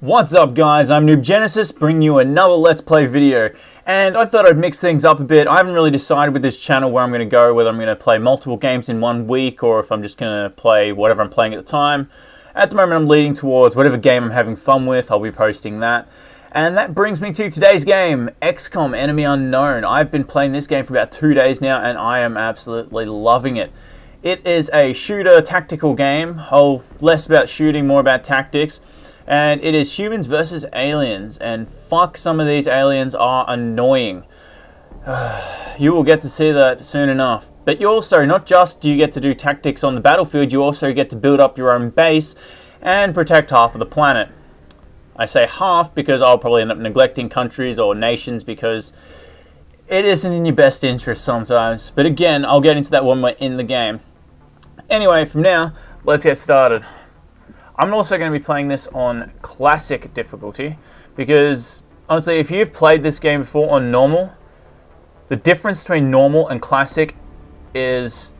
What's up guys, I'm Noob Genesis, bringing you another Let's Play video, and I thought I'd mix things up a bit. I haven't really decided with this channel where I'm going to go, whether I'm going to play multiple games in one week, or if I'm just going to play whatever I'm playing at the time. At the moment I'm leading towards whatever game I'm having fun with, I'll be posting that. And that brings me to today's game, XCOM Enemy Unknown. I've been playing this game for about 2 days now, and I am absolutely loving it. It is a shooter tactical game, less about shooting, more about tactics. And it is humans versus aliens, and fuck, some of these aliens are annoying. You will get to see that soon enough. But you also, not just do you get to do tactics on the battlefield, you also get to build up your own base and protect half of the planet. I say half because I'll probably end up neglecting countries or nations because it isn't in your best interest sometimes. But again, I'll get into that when we're in the game. Anyway, from now, let's get started. I'm also going to be playing this on classic difficulty because, honestly, if you've played this game before on normal, the difference between normal and classic is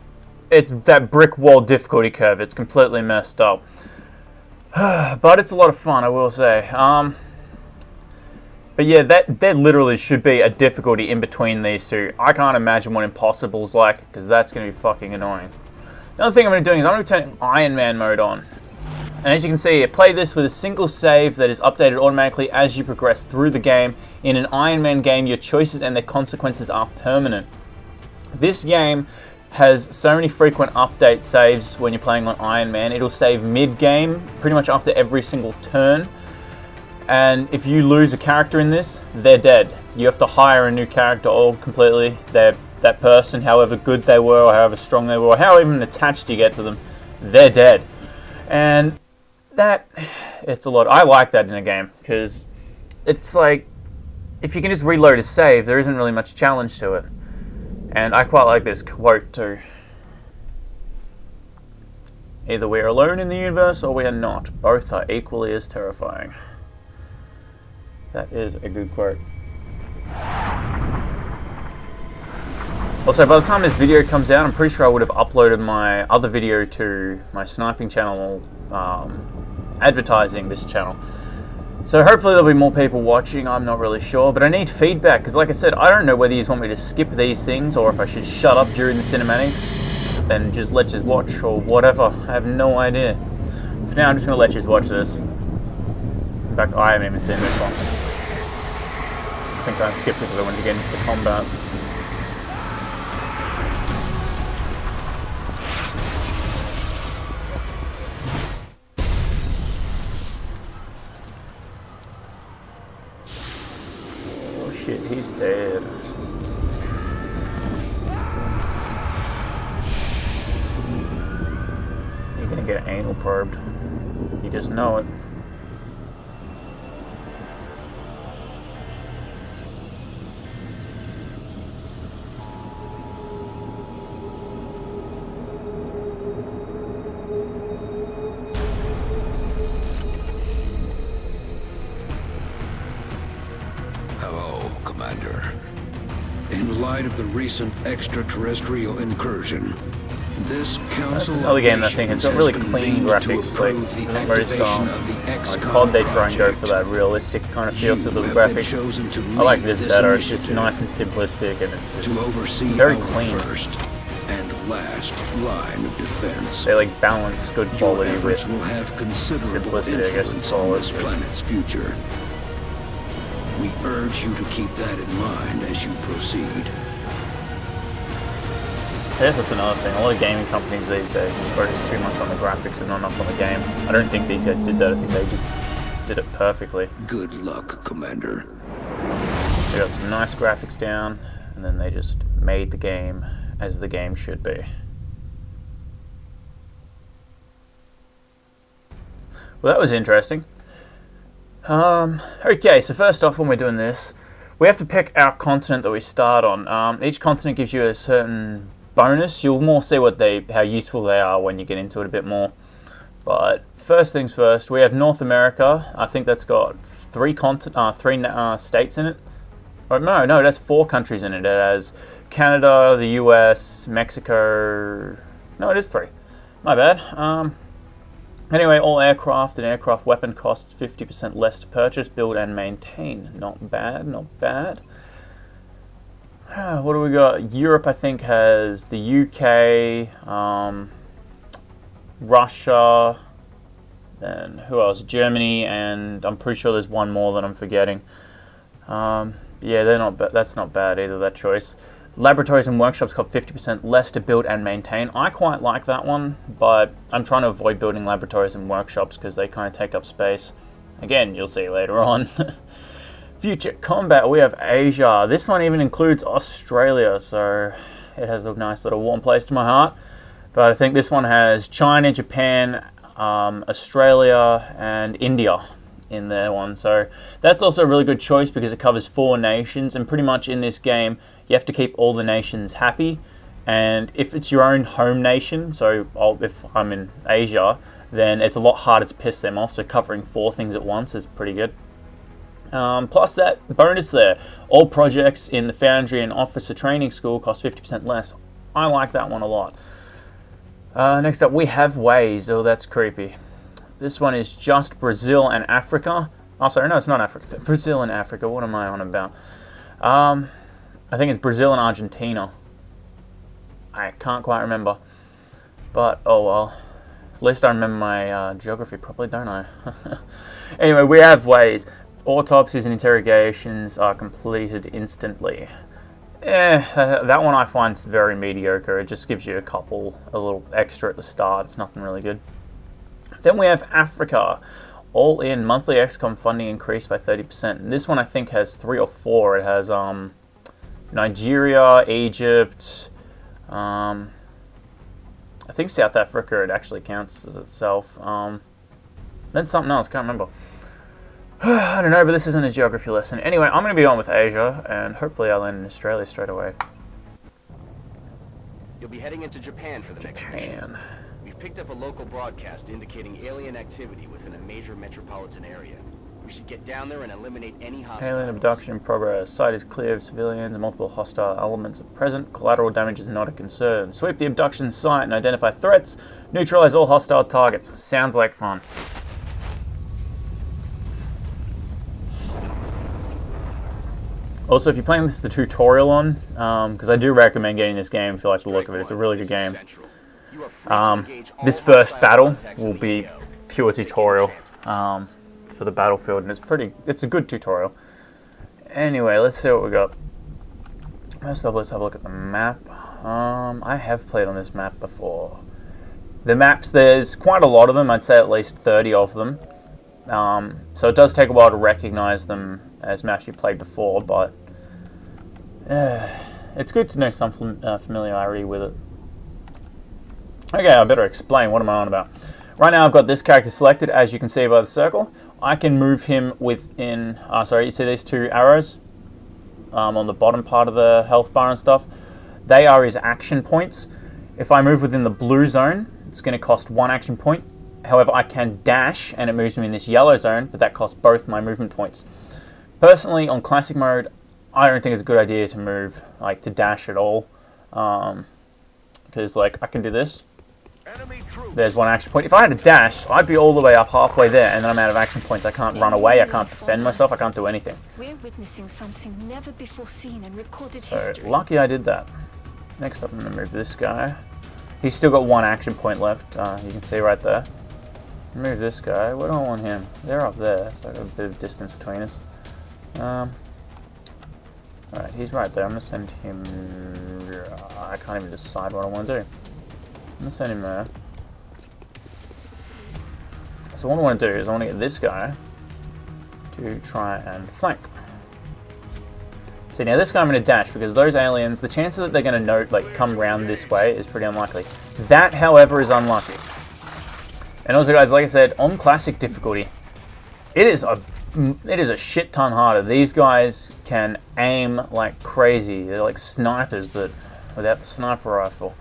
it's that brick wall difficulty curve. It's completely messed up. But it's a lot of fun, I will say. But yeah, there literally should be a difficulty in between these two. I can't imagine what Impossible's like because that's going to be fucking annoying. The other thing I'm going to be doing is I'm going to turn Iron Man mode on. And as you can see, play this with a single save that is updated automatically as you progress through the game. In an Iron Man game, your choices and their consequences are permanent. This game has so many frequent update saves when you're playing on Iron Man. It'll save mid-game, pretty much after every single turn. And if you lose a character in this, they're dead. You have to hire a new character all completely. That person, however good they were, or however strong they were, or how even attached you get to them, they're dead. And it's a lot. I like that in a game because it's like if you can just reload a save, there isn't really much challenge to it. And I quite like this quote too. Either we are alone in the universe or we are not. Both are equally as terrifying. That is a good quote. Also, by the time this video comes out, I'm pretty sure I would have uploaded my other video to my sniping channel, advertising this channel. So hopefully there'll be more people watching, I'm not really sure, but I need feedback, because like I said, I don't know whether you want me to skip these things, or if I should shut up during the cinematics, and just let you watch, or whatever. I have no idea. For now, I'm just going to let you watch this. In fact, I haven't even seen this one. I think I skipped it because I wanted to get into the combat. Shit, he's dead. You're gonna get anal probed. You just know it. Commander. In light of the recent extraterrestrial incursion, this council another game, I think. It's got really clean graphics, like very strong. Like COD, they try and go for that realistic kind of feel to the graphics. I like this better. It's just nice and simplistic, and it's just very clean. First and last line of defense. They like balance good quality with will have considerable simplicity, I guess it's all on this planet's future. We urge you to keep that in mind as you proceed. I guess that's another thing. A lot of gaming companies these days just focus too much on the graphics and not enough on the game. I don't think these guys did that. I think they just did it perfectly. Good luck, Commander. They got some nice graphics down, and then they just made the game as the game should be. Well, that was interesting. Okay, so first off, when we're doing this, we have to pick our continent that we start on. Each continent gives you a certain bonus. You'll more see how useful they are when you get into it a bit more. But first things first, we have North America. I think that's got three states in it. Oh, no, that's 4 countries in it. It has Canada, the US, Mexico. No, it is 3. My bad. Anyway, all aircraft and aircraft weapon costs 50% less to purchase, build, and maintain. Not bad, not bad. What do we got? Europe, I think, has the UK, Russia, and who else? Germany, and I'm pretty sure there's one more that I'm forgetting. Yeah, they're not. That's not bad either. That choice. Laboratories and workshops cost 50% less to build and maintain. I quite like that one, but I'm trying to avoid building laboratories and workshops because they kind of take up space. Again, you'll see later on. Future combat, we have Asia. This one even includes Australia, so it has a nice little warm place to my heart. But I think this one has China, Japan, Australia, and India in their one. So that's also a really good choice because it covers 4 nations, and pretty much in this game you have to keep all the nations happy. And if it's your own home nation, so if I'm in Asia, then it's a lot harder to piss them off. So covering 4 things at once is pretty good. Plus that bonus there, all projects in the Foundry and Officer Training School cost 50% less. I like that one a lot. Next up we have Ways. Oh, that's creepy. This one is just Brazil and Africa. Oh, sorry, no, it's not Africa. Brazil and Africa, what am I on about? I think it's Brazil and Argentina. I can't quite remember. But, oh well. At least I remember my geography properly, don't I? Anyway, we have Ways. Autopsies and interrogations are completed instantly. That one I find very mediocre. It just gives you a little extra at the start. It's nothing really good. Then we have Africa. All in, monthly XCOM funding increased by 30%. And this one I think has 3 or 4. It has Nigeria, Egypt, I think South Africa, it actually counts as itself. Then something else, can't remember. I don't know, but this isn't a geography lesson. Anyway, I'm going to be on with Asia, and hopefully I'll land in Australia straight away. You'll be heading into Japan for the next mission. We've picked up a local broadcast indicating alien activity within a major metropolitan area. We should get down there and eliminate any hostiles. Alien abduction in progress. Site is clear of civilians and multiple hostile elements are present. Collateral damage is not a concern. Sweep the abduction site and identify threats. Neutralize all hostile targets. Sounds like fun. Also, if you're playing this the tutorial on, because I do recommend getting this game if you like the look of it. It's a really good game. This first battle will be pure tutorial for the battlefield, and it's a good tutorial. Anyway, let's see what we got. First off, let's have a look at the map. I have played on this map before. The maps, there's quite a lot of them. I'd say at least 30 of them. So it does take a while to recognize them as maps you played before, but it's good to know some familiarity with it. Okay, I better explain. What am I on about? Right now I've got this character selected, as you can see by the circle. I can move him within... sorry, you see these 2 arrows on the bottom part of the health bar and stuff? They are his action points. If I move within the blue zone, it's going to cost 1 action point. However, I can dash, and it moves me in this yellow zone, but that costs both my movement points. Personally, on classic mode, I don't think it's a good idea to move, to dash at all. Because, I can do this. There's 1 action point. If I had a dash, I'd be all the way up halfway there, and then I'm out of action points. I can't run away, I can't defend myself, I can't do anything. We're witnessing something never before seen in recorded So, history. lucky I did that. Next up, I'm going to move this guy. He's still got 1 action point left, you can see right there. Move this guy. Where do I want him? They're up there, so I've got a bit of distance between us. Alright, he's right there. I'm going to send him... I can't even decide what I want to do. I'm going to send him there. So what I want to do is I want to get this guy to try and flank. See, now this guy I'm going to dash because those aliens, the chances that they're going to come round this way is pretty unlikely. That, however, is unlucky. And also, guys, like I said, on classic difficulty, it is a shit ton harder. These guys can aim like crazy. They're like snipers, but without the sniper rifle.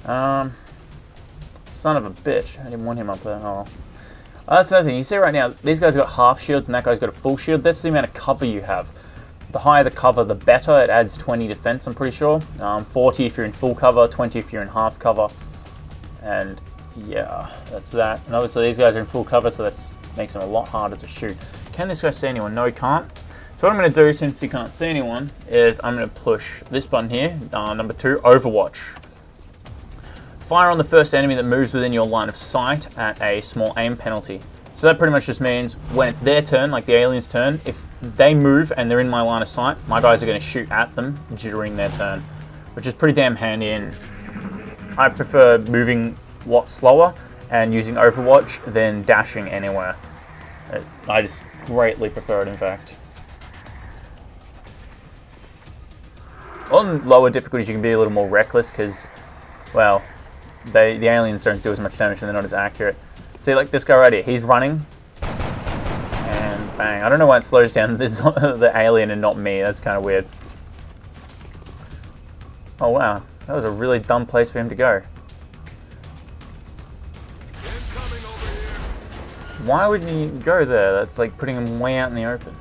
Son of a bitch. I didn't want him up there. Oh. That's another thing. You see right now, these guys got half shields and that guy's got a full shield. That's the amount of cover you have. The higher the cover, the better. It adds 20 defense, I'm pretty sure. 40 if you're in full cover, 20 if you're in half cover. And Yeah, that's that. And obviously these guys are in full cover, so that makes them a lot harder to shoot. Can this guy see anyone? No, he can't. So what I'm going to do, since he can't see anyone, is I'm going to push this button here, number 2, Overwatch. Fire on the first enemy that moves within your line of sight at a small aim penalty. So that pretty much just means when it's their turn, like the alien's turn, if they move and they're in my line of sight, my guys are going to shoot at them during their turn, which is pretty damn handy. And I prefer moving a lot slower and using Overwatch than dashing anywhere. I just greatly prefer it, in fact. On lower difficulties, you can be a little more reckless because, well, the aliens don't do as much damage and they're not as accurate. See, like this guy right here, he's running, and bang. I don't know why it slows down the alien and not me. That's kind of weird. Oh wow, that was a really dumb place for him to go. Why would he go there? That's like putting him way out in the open.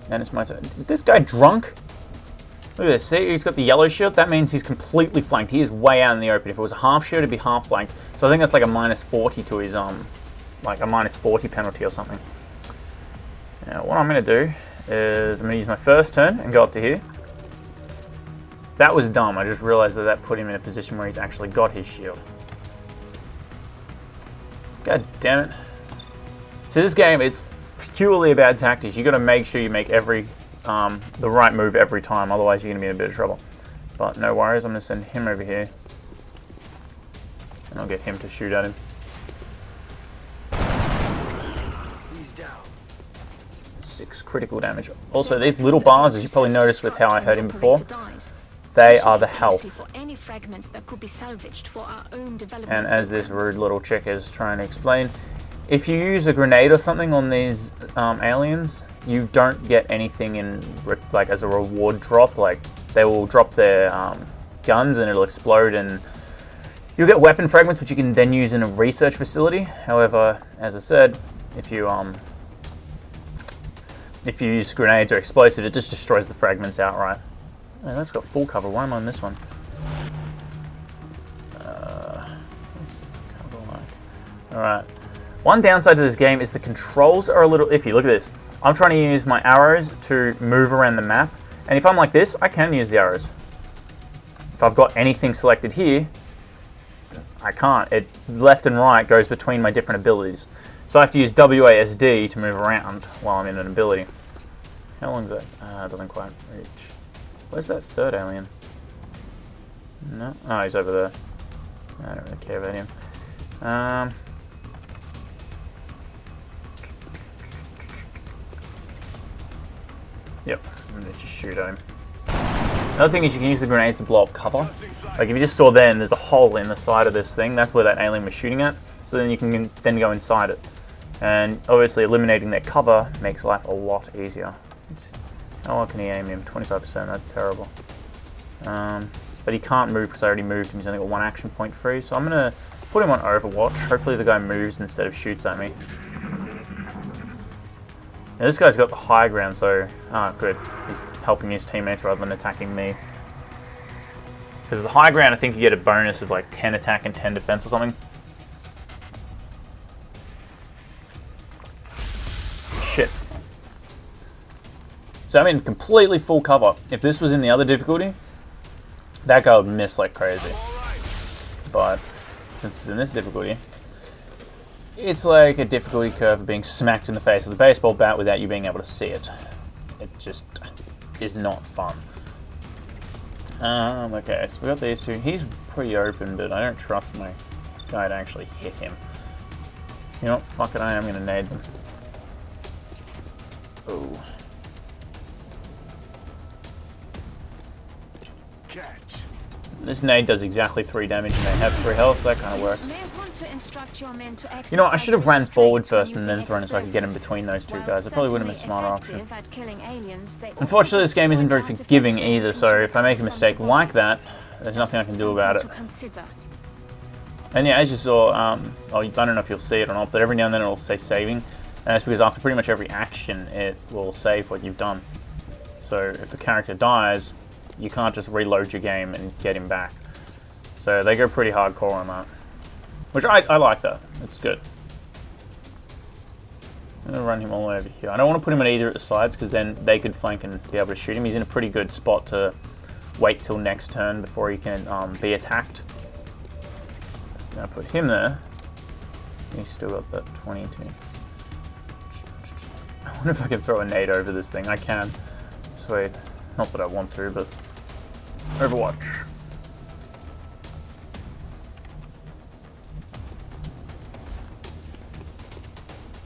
And it's my turn. Is this guy drunk? Look at this, see, he's got the yellow shield. That means he's completely flanked. He is way out in the open. If it was a half shield, it'd be half flanked. So I think that's like a -40 to his, like a -40 penalty or something. Now, what I'm going to do is I'm going to use my first turn and go up to here. That was dumb. I just realized that that put him in a position where he's actually got his shield. God damn it. So this game, it's purely about tactics. You got to make sure you make the right move every time, otherwise you're going to be in a bit of trouble. But no worries, I'm going to send him over here. And I'll get him to shoot at him. He's down. 6 critical damage. Also, these little bars, as you probably noticed with how I hurt him before, they are the health. And as this rude little chick is trying to explain, if you use a grenade or something on these aliens, you don't get anything in like as a reward drop. Like they will drop their guns and it'll explode, and you'll get weapon fragments which you can then use in a research facility. However, as I said, if you use grenades or explosives, it just destroys the fragments outright. And that's got full cover. Why am I on this one? What's the cover like? All right. One downside to this game is the controls are a little iffy. Look at this. I'm trying to use my arrows to move around the map. And if I'm like this, I can use the arrows. If I've got anything selected here, I can't. It left and right goes between my different abilities. So I have to use WASD to move around while I'm in an ability. How long is that? It doesn't quite reach. Where's that third alien? No. Oh, he's over there. I don't really care about him. Yep, I'm gonna just shoot at him. Another thing is you can use the grenades to blow up cover. Like if you just saw then, there's a hole in the side of this thing. That's where that alien was shooting at. So then you can then go inside it. And obviously eliminating that cover makes life a lot easier. How well can he aim him? 25%, that's terrible. But he can't move because I already moved him. He's only got 1 action point free. So I'm gonna put him on Overwatch. Hopefully the guy moves instead of shoots at me. Now this guy's got the high ground, so good. He's helping his teammates rather than attacking me. Because the high ground, I think you get a bonus of like 10 attack and 10 defense or something. Shit. So I'm in completely full cover. If this was in the other difficulty, that guy would miss like crazy. But since it's in this difficulty, it's like a difficulty curve of being smacked in the face with a baseball bat without you being able to see it. It just is not fun. Okay, so we got these two. He's pretty open, but I don't trust my guy to actually hit him. You know what? Fuck it, I am going to nade them. Oh. This nade does exactly 3 damage and they have 3 health, so that kind of works. You know what, I should have ran forward first and then thrown it so I could get in between those two guys. That probably would have been a smarter option. Unfortunately, this game isn't very forgiving either, so if I make a mistake like that, there's nothing I can do about it. And yeah, as you saw, I don't know if you'll see it or not, but every now and then it'll say saving. And that's because after pretty much every action, it will save what you've done. So if a character dies, you can't just reload your game and get him back. So they go pretty hardcore on that. Which I like that. It's good. I'm going to run him all the way over here. I don't want to put him at either of the sides because then they could flank and be able to shoot him. He's in a pretty good spot to wait till next turn before he can be attacked. So now put him there. He's still got that 22. I wonder if I can throw a nade over this thing. I can. Sweet. Not that I want to, but Overwatch.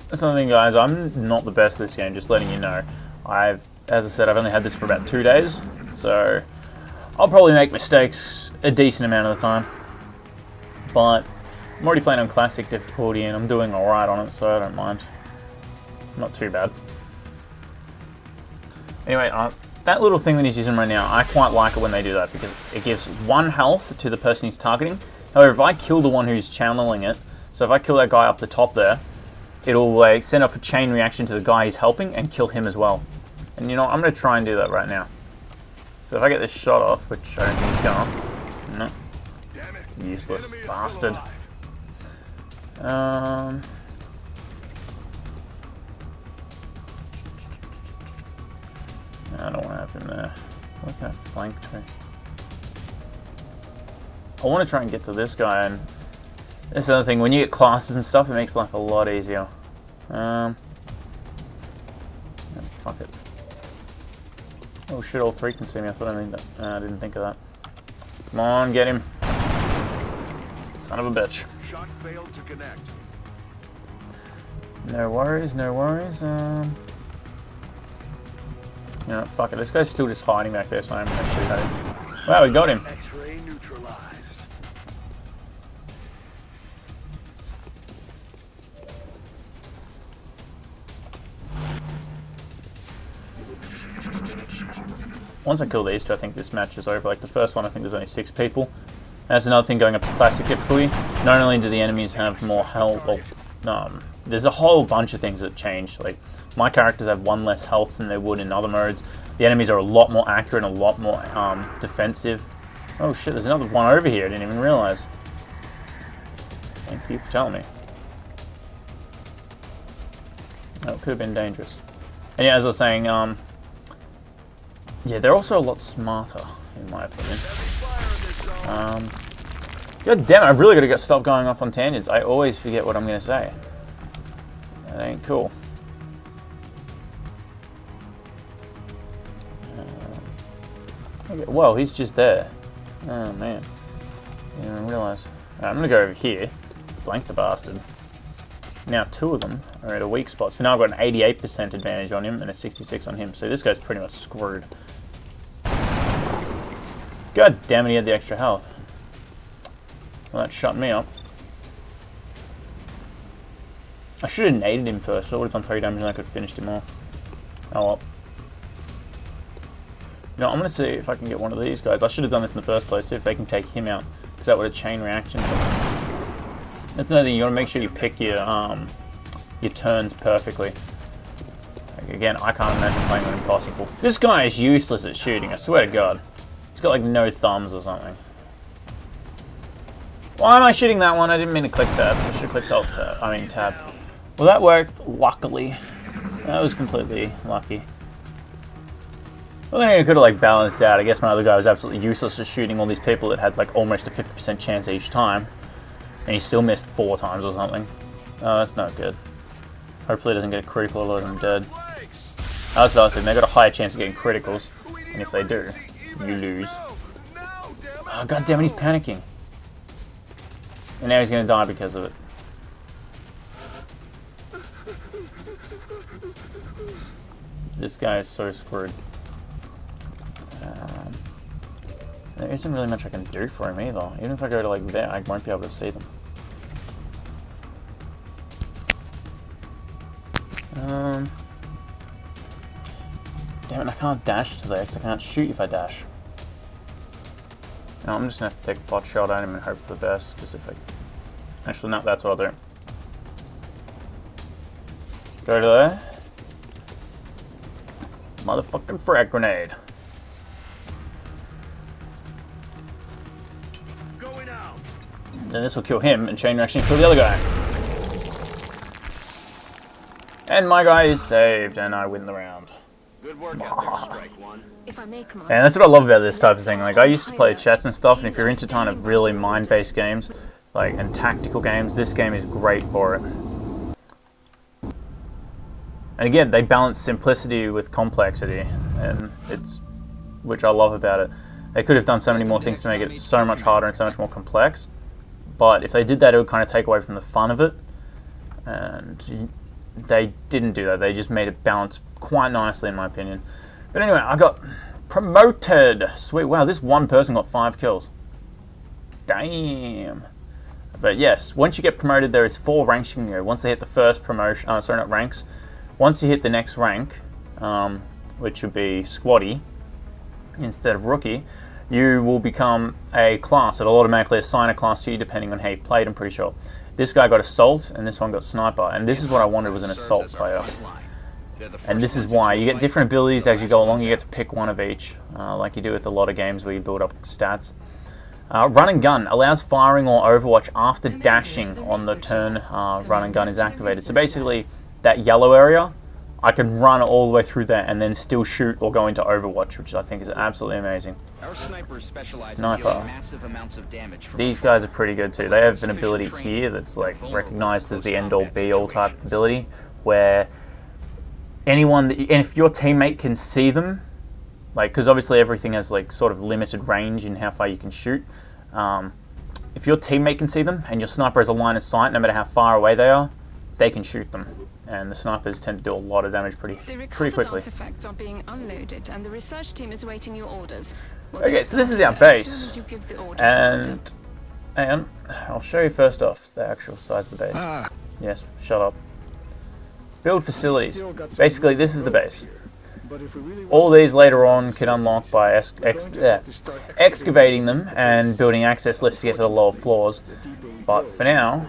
That's another thing, guys. I'm not the best at this game, just letting you know. As I said, I've only had this for about 2 days, so I'll probably make mistakes a decent amount of the time. But I'm already playing on classic difficulty, and I'm doing alright on it, so I don't mind. Not too bad. Anyway, that little thing that he's using right now, I quite like it when they do that, because it gives 1 health to the person he's targeting. However, if I kill the one who's channeling it, so if I kill that guy up the top there, it'll send off a chain reaction to the guy he's helping and kill him as well. And you know, I'm going to try and do that right now. So if I get this shot off, which I don't think he's gonna. No. Useless bastard. I don't want to have him there. What can I flank to? I want to try and get to this guy, and that's the other thing. When you get classes and stuff, it makes life a lot easier. Fuck it. Oh shit! All 3 can see me. I thought I didn't think of that. Come on, get him! Son of a bitch. Shot failed to connect. No worries, no worries. You know, fuck it. This guy's still just hiding back there, so I'm gonna shoot at him. Wow, we got him. X-ray neutralized. Once I kill these two, I think this match is over. Like the first one, I think there's only 6 people. That's another thing going up to classic difficulty. Not only do the enemies have more health, there's a whole bunch of things that change. Like my characters have 1 less health than they would in other modes. The enemies are a lot more accurate and a lot more defensive. Oh shit, there's another one over here. I didn't even realize. Thank you for telling me. Oh, it could have been dangerous. And yeah, as I was saying, yeah, they're also a lot smarter, in my opinion. God damn it, I've really got to stop going off on tangents. I always forget what I'm going to say. That ain't cool. Okay, whoa, he's just there. Oh, man. I didn't even realize. Right, I'm going to go over here, flank the bastard. Now 2 of them are at a weak spot. So now I've got an 88% advantage on him and a 66 on him. So this guy's pretty much screwed. God damn it, he had the extra health. Well, that shut me up. I should have naded him first, so I would have done 3 damage and I could have finished him off. Oh well. You know, I'm going to see if I can get one of these guys. I should have done this in the first place, see if they can take him out. Because that would have chain reaction. That's another thing, you got to make sure you pick your turns perfectly. Like, again, I can't imagine playing on impossible. This guy is useless at shooting, I swear to God. He's got like no thumbs or something. Why am I shooting that one? I didn't mean to click that. I should have clicked Alt tab. I mean tab. Well, that worked, luckily. That was completely lucky. Well, then I could have like balanced out. I guess my other guy was absolutely useless at shooting all these people that had like almost a 50% chance each time. And he still missed 4 times or something. Oh, that's not good. Hopefully it doesn't get a critical, otherwise I'm dead. That's the other thing, they've got a higher chance of getting criticals. And if they do, you lose. Oh, god damn it, he's panicking. And now he's going to die because of it. This guy is so screwed. There isn't really much I can do for him either. Even if I go to like there, I won't be able to see them. Damn it, I can't dash to there because I can't shoot if I dash. No, I'm just going to have to take a pot shot at him and hope for the best. Because if I... Actually, no, that's what I'll do. Go to there. Motherfucking frag grenade. Going Then this will kill him, and chain reaction kill the other guy. And my guy is saved, and I win the round. Good work out there, Strike One. If I may, Commander. And that's what I love about this type of thing. Like, I used to play chess and stuff, and if you're into kind of really mind-based games, like, and tactical games, this game is great for it. And again, they balance simplicity with complexity, and it's, which I love about it. They could have done so many more things to make it so much harder and so much more complex, but if they did that, it would kind of take away from the fun of it, and they didn't do that. They just made it balance quite nicely, in my opinion. But anyway, I got promoted. Sweet. Wow, this one person got 5 kills. Damn. But yes, once you get promoted, there is 4 ranks you can go. Once they hit the first promotion, sorry, not ranks. Once you hit the next rank, which would be squatty instead of rookie, you will become a class. It'll automatically assign a class to you depending on how you played, I'm pretty sure. This guy got assault, and this one got sniper. And this is what I wanted, was an assault player. And this is why. You get different abilities as you go along. You get to pick one of each, like you do with a lot of games where you build up stats. Run and gun allows firing or overwatch after dashing on the turn run and gun is activated. So basically, that yellow area, I can run all the way through there and then still shoot or go into overwatch, which I think is absolutely amazing. Our snipers specialize Sniper. in dealing massive amounts of damage from These guys are pretty good too. They have an ability here that's like recognized as the end-all be-all type ability, where anyone, and if your teammate can see them, like, because obviously everything has like sort of limited range in how far you can shoot. If your teammate can see them and your sniper has a line of sight, no matter how far away they are, they can shoot them. And the snipers tend to do a lot of damage pretty quickly. Artifacts are being unloaded, and the research team is awaiting your orders. Okay, so this is our base, and hang on, I'll show you first off the actual size of the base. Yes, shut up. Build facilities. Basically, this is the base. All these later on can unlock by excavating them and building access lifts to get to the lower floors. But for now,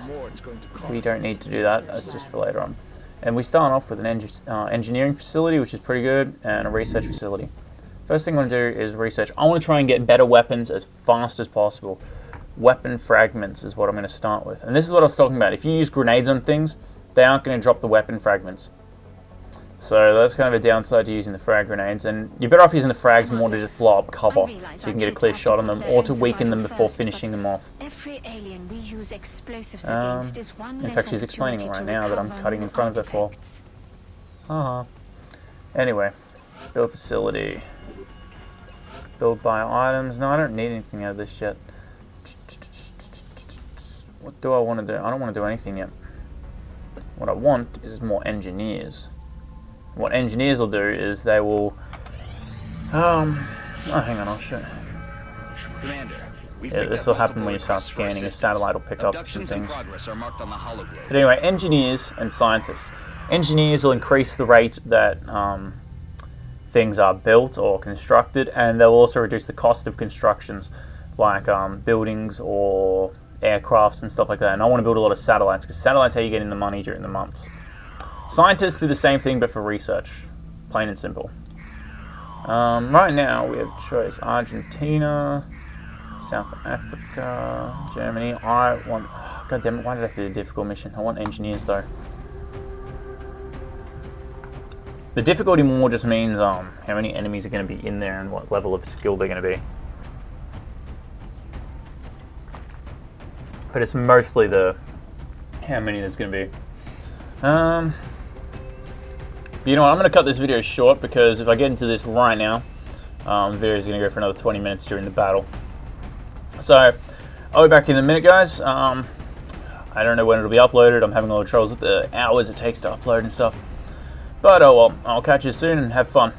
we don't need to do that. That's just for later on. And we start off with an engineering facility, which is pretty good, and a research facility. First thing I want to do is research. I want to try and get better weapons as fast as possible. Weapon fragments is what I'm going to start with. And this is what I was talking about. If you use grenades on things, they aren't going to drop the weapon fragments. So that's kind of a downside to using the frag grenades, and you're better off using the frags more to just blow up cover, so you can get a clear shot on them, or to weaken them before finishing them off. Every alien we use explosives against is one in fact, she's explaining it right now that I'm cutting in front of her for. Anyway, build facility. Build by items. No, I don't need anything out of this yet. What do I want to do? I don't want to do anything yet. What I want is more engineers. What engineers will do is they will, oh, hang on, I'll show you. Commander, Yeah, this will happen when you start scanning. A satellite will pick up some things. Progress are marked on the hologlobe. But anyway, engineers and scientists. Engineers will increase the rate that things are built or constructed, and they'll also reduce the cost of constructions, like buildings or aircrafts and stuff like that. And I want to build a lot of satellites, because satellites are how you get in the money during the months. Scientists do the same thing, but for research. Plain and simple. Right now, we have choice Argentina, South Africa, Germany. I want... Oh, God damn it, why did I do a difficult mission? I want engineers, though. The difficulty more just means how many enemies are going to be in there and what level of skill they're going to be. But it's mostly the how many there's going to be. You know what, I'm going to cut this video short, because if I get into this right now, the video is going to go for another 20 minutes during the battle. So, I'll be back in a minute, guys. I don't know when it'll be uploaded. I'm having a lot of troubles with the hours it takes to upload and stuff. But oh well, I'll catch you soon and have fun.